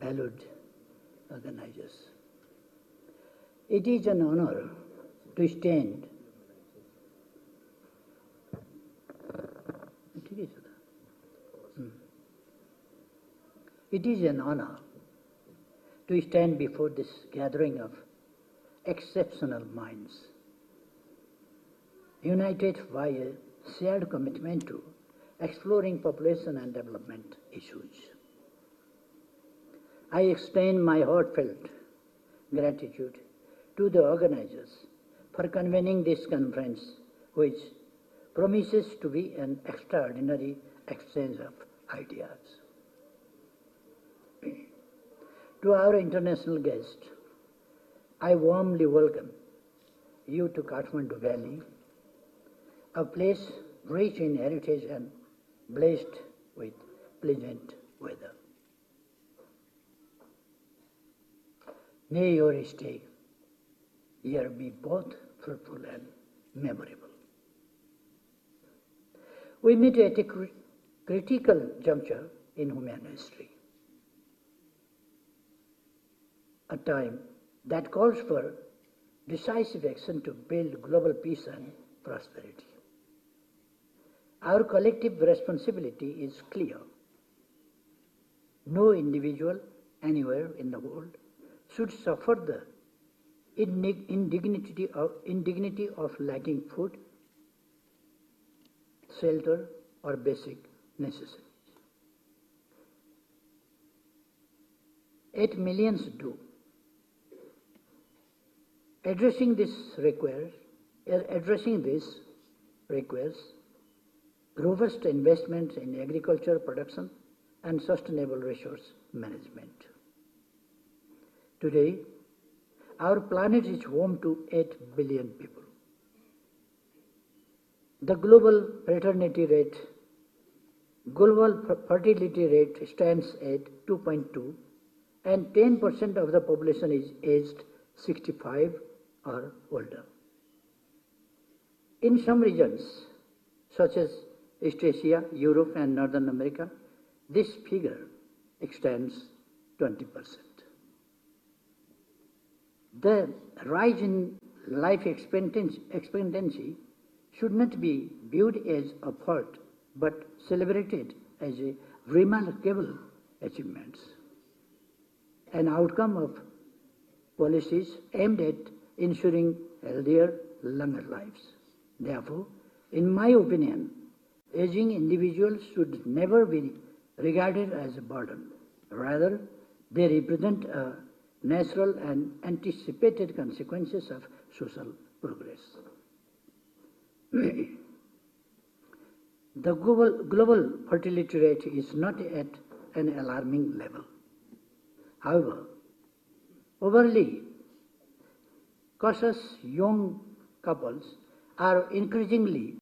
valued organizers. It is an honor to stand It is an honor to stand before this gathering of exceptional minds, united by a shared commitment to exploring population and development issues. I extend my heartfelt gratitude to the organizers for convening this conference, which promises to be an extraordinary exchange of ideas. To our international guests, I warmly welcome you to Kathmandu Valley, a place rich in heritage and blessed with pleasant weather. May your stay here be both fruitful and memorable. We meet at a critical juncture in human history, a time that calls for decisive action to build global peace and prosperity. Our collective responsibility is clear. No individual anywhere in the world should suffer the indignity of lacking food, shelter, or basic necessities. 8 million do. Addressing this requires robust investments in agriculture production and sustainable resource management. Today, our planet is home to 8 billion people. The global fertility rate stands at 2.2, and 10% of the population is aged 65 or older. In some regions, such as East Asia, Europe, and Northern America, this figure extends 20%. The rise in life expectancy should not be viewed as a fault, but celebrated as a remarkable achievement, an outcome of policies aimed at ensuring healthier, longer lives. Therefore, in my opinion, aging individuals should never be regarded as a burden. Rather, they represent a natural and anticipated consequences of social progress. The global fertility rate is not at an alarming level. However, overly cautious young couples are increasingly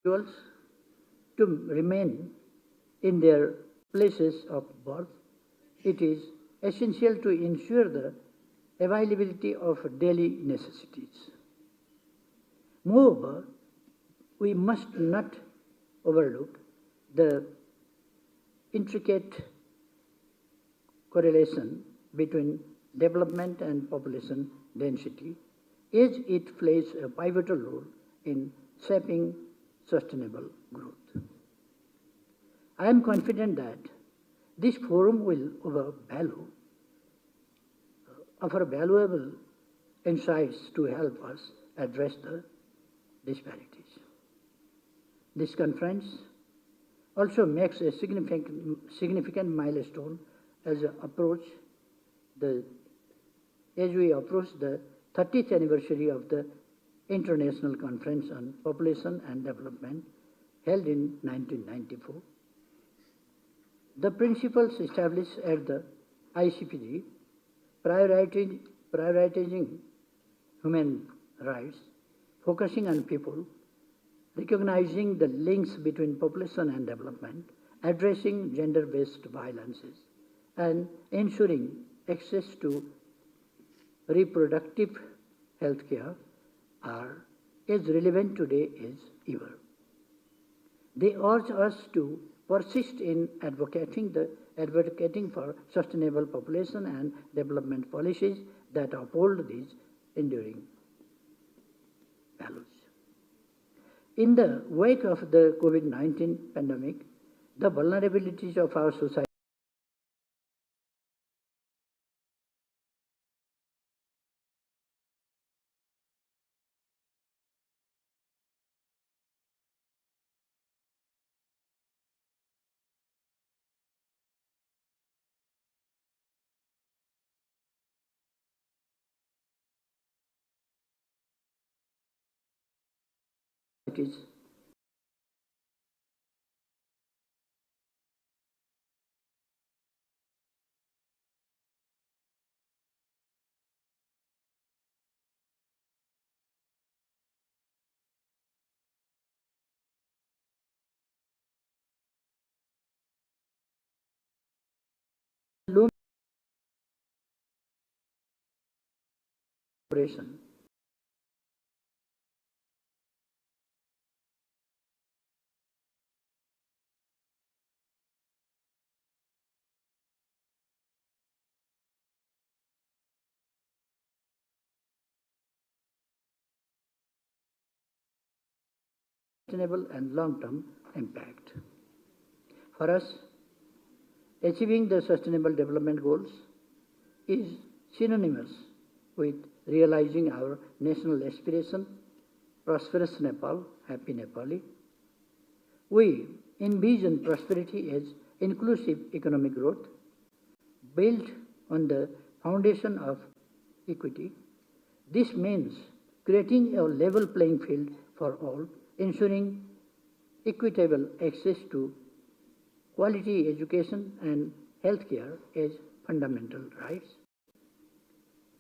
individuals to remain in their places of birth, it is essential to ensure the availability of daily necessities. Moreover, we must not overlook the intricate correlation between development and population density, as it plays a pivotal role in shaping sustainable growth. I am confident that this forum will offer valuable insights to help us address the disparities. This conference also makes a significant milestone as we approach the 30th anniversary of the International Conference on Population and Development held in 1994. The principles established at the ICPD, prioritizing human rights, focusing on people, recognizing the links between population and development, addressing gender-based violences, and ensuring access to reproductive health care are as relevant today as ever. They urge us to persist in advocating for sustainable population and development policies that uphold these enduring values. In the wake of the COVID-19 pandemic, the vulnerabilities of our society is looming operation. Sustainable and long-term impact. For us, achieving the Sustainable Development Goals is synonymous with realizing our national aspiration, prosperous Nepal, happy Nepali. We envision prosperity as inclusive economic growth built on the foundation of equity. This means creating a level playing field for all, ensuring equitable access to quality education and healthcare as fundamental rights,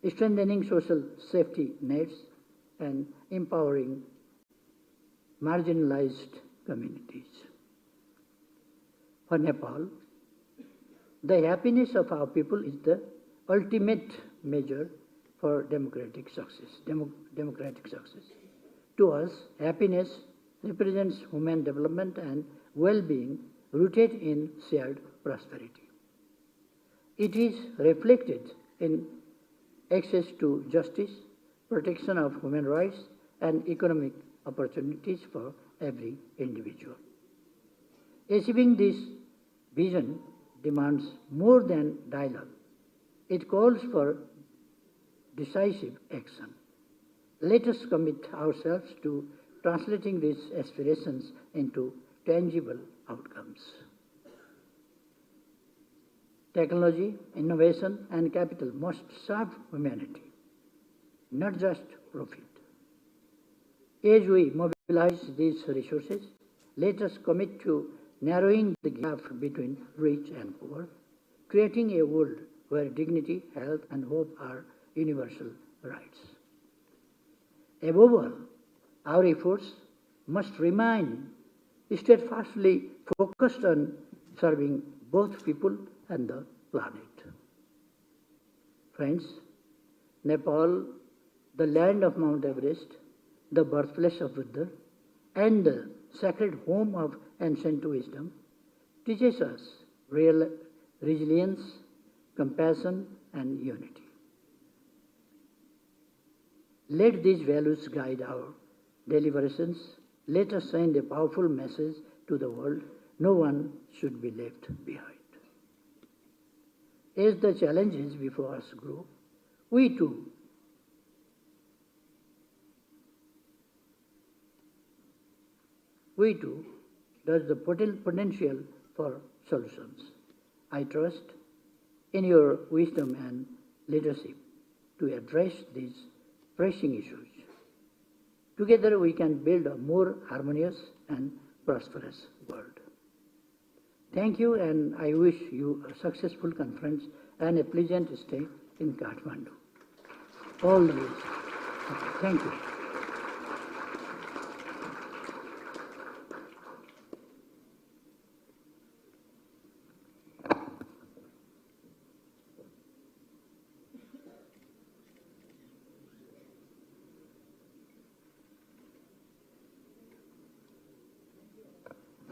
strengthening social safety nets, and empowering marginalized communities. For Nepal, the happiness of our people is the ultimate measure for democratic success. To us, happiness represents human development and well-being rooted in shared prosperity. It is reflected in access to justice, protection of human rights, and economic opportunities for every individual. Achieving this vision demands more than dialogue. It calls for decisive action. Let us commit ourselves to translating these aspirations into tangible outcomes. Technology, innovation, and capital must serve humanity, not just profit. As we mobilize these resources, let us commit to narrowing the gap between rich and poor, creating a world where dignity, health, and hope are universal rights. Above all, our efforts must remain steadfastly focused on serving both people and the planet. Friends, Nepal, the land of Mount Everest, the birthplace of Buddha, and the sacred home of ancient wisdom, teaches us real resilience, compassion, and unity. Let these values guide our deliberations. Let us send a powerful message to the world. No one should be left behind. As the challenges before us grow, we too there's the potential for solutions. I trust in your wisdom and leadership to address these pressing issues. Together we can build a more harmonious and prosperous world. Thank you, and I wish you a successful conference and a pleasant stay in Kathmandu. All the best. Thank you.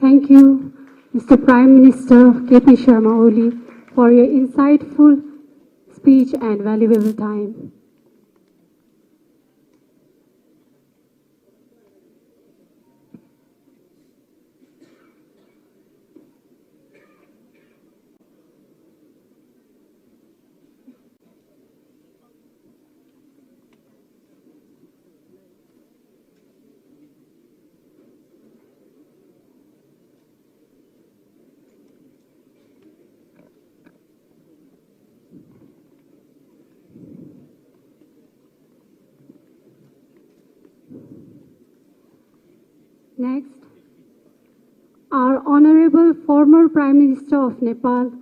Thank you, Mr. Prime Minister K.P. Sharma Oli, for your insightful speech and valuable time. Next, our Honorable former Prime Minister of Nepal,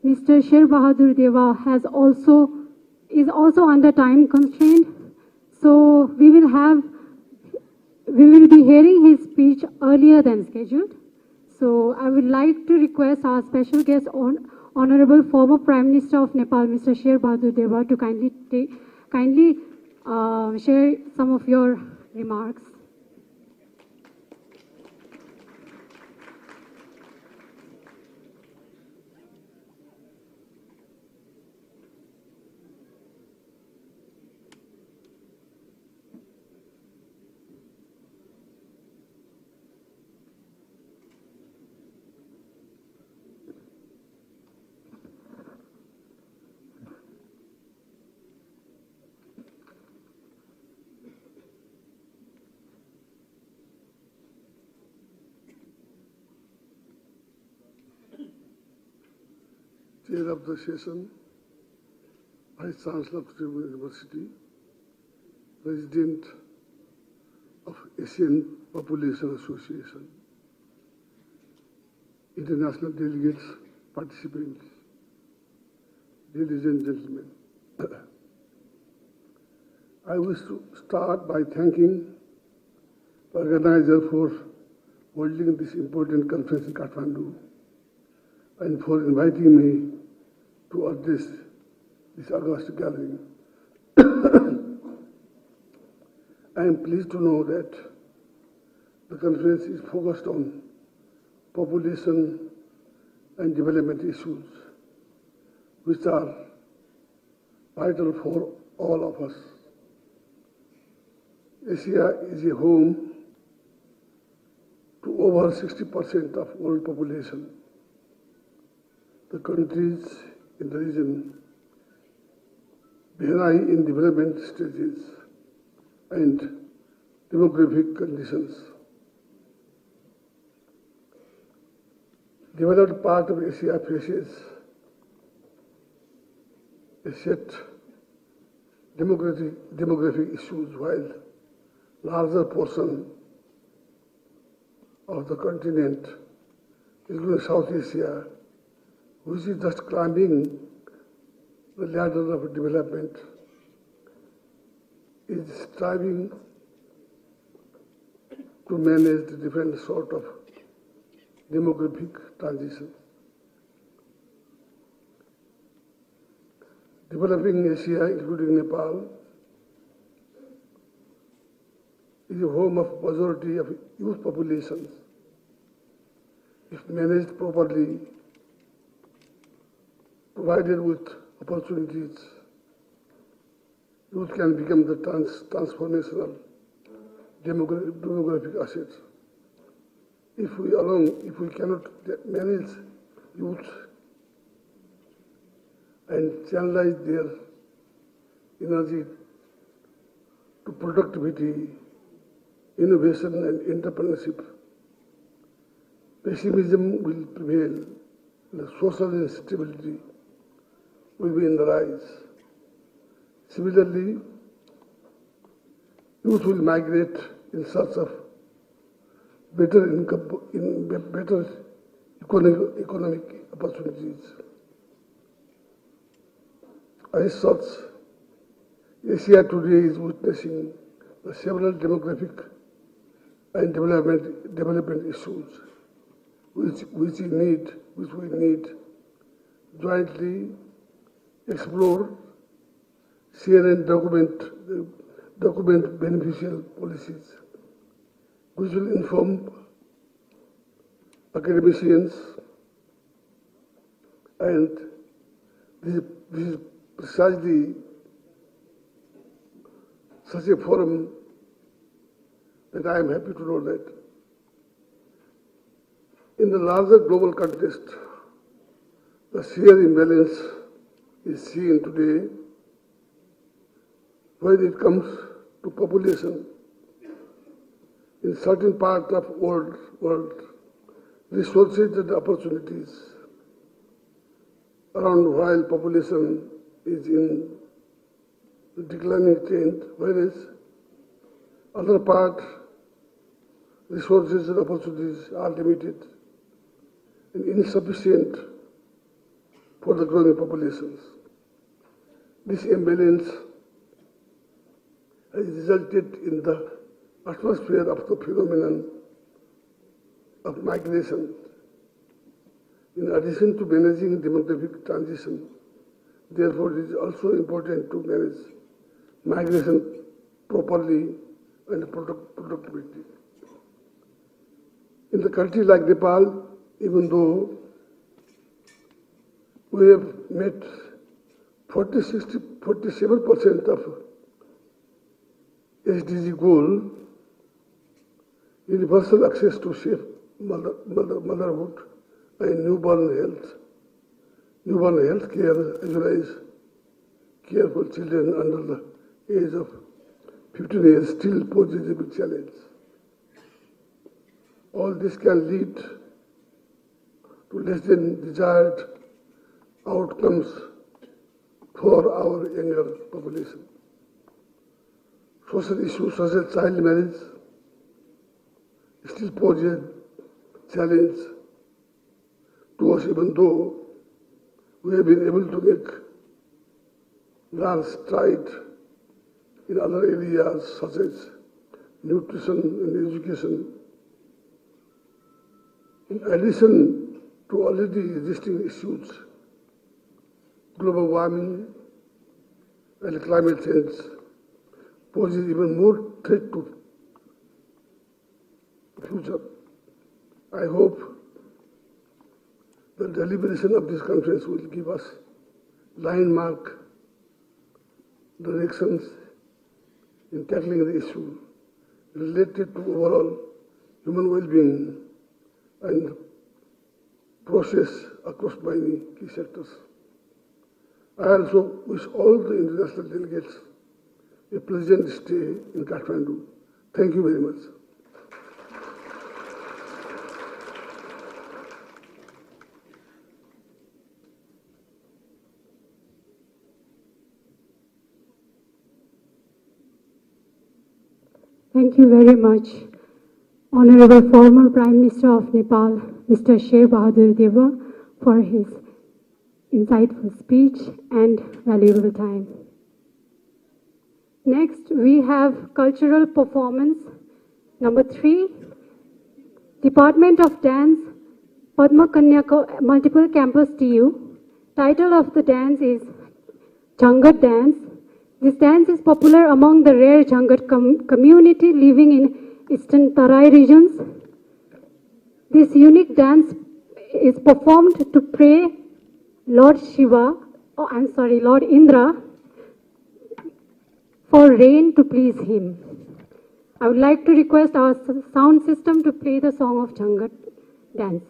Mr. Sher Bahadur Deva, is also under time constraint. So we will be hearing his speech earlier than scheduled. So I would like to request our special guest, Honorable former Prime Minister of Nepal, Mr. Sher Bahadur Deva, to kindly share some of your remarks. Chair of the session, Vice Chancellor of the University, President of Asian Population Association, international delegates, participants, ladies and gentlemen. I wish to start by thanking the organizer for holding this important conference in Kathmandu and for inviting me to address this august gathering. I am pleased to know that the conference is focused on population and development issues, which are vital for all of us. Asia is a home to over 60% of world population. The countries in the region vary in development stages and demographic conditions. Developed part of Asia faces a set demographic issues, while larger portion of the continent, including South Asia, which is just climbing the ladder of development, is striving to manage the different sort of demographic transition. Developing Asia, including Nepal, is a home of majority of youth populations. If managed properly, provided with opportunities, youth can become the transformational demographic assets. If we cannot manage youth and channelize their energy to productivity, innovation and entrepreneurship, pessimism will prevail, and social instability will be in the rise. Similarly, youth will migrate in search of better income, better economic opportunities. As such, Asia today is witnessing several demographic and development issues which we need jointly explore, share and document beneficial policies which will inform academicians, and this is precisely such a forum that I am happy to know that in the larger global context, the sheer imbalance is seen today when it comes to population. In certain parts of world, resources and opportunities around while population is in declining trend, whereas other parts, resources and opportunities are limited and insufficient for the growing populations. This imbalance has resulted in the atmosphere of the phenomenon of migration. In addition to managing demographic transition, therefore it is also important to manage migration properly and productivity. In the country like Nepal, even though we have met 47% of SDG goal, universal access to safe motherhood and newborn health care, as well as care for children under the age of 15 years still poses a big challenge. All this can lead to less than desired outcomes for our younger population. Social issues such as child marriage still pose a challenge to us, even though we have been able to make large strides in other areas such as nutrition and education. In addition to already existing issues, global warming and climate change poses even more threat to the future. I hope the deliberation of this conference will give us landmark directions in tackling the issue related to overall human well-being and process across many key sectors. I also wish all the international delegates a pleasant stay in Kathmandu. Thank you very much. Thank you very much, Honorable former Prime Minister of Nepal, Mr. Sher Bahadur Deva, for his insightful speech and valuable time. Next, we have cultural performance Number 3, Department of Dance, Padma Kanya Multiple Campus TU. Title of the dance is Jhangat Dance. This dance is popular among the rare Jhangat community living in Eastern Tarai regions. This unique dance is performed to pray Lord Indra for rain to please him. I would like to request our sound system to play the song of Jhangat Dance.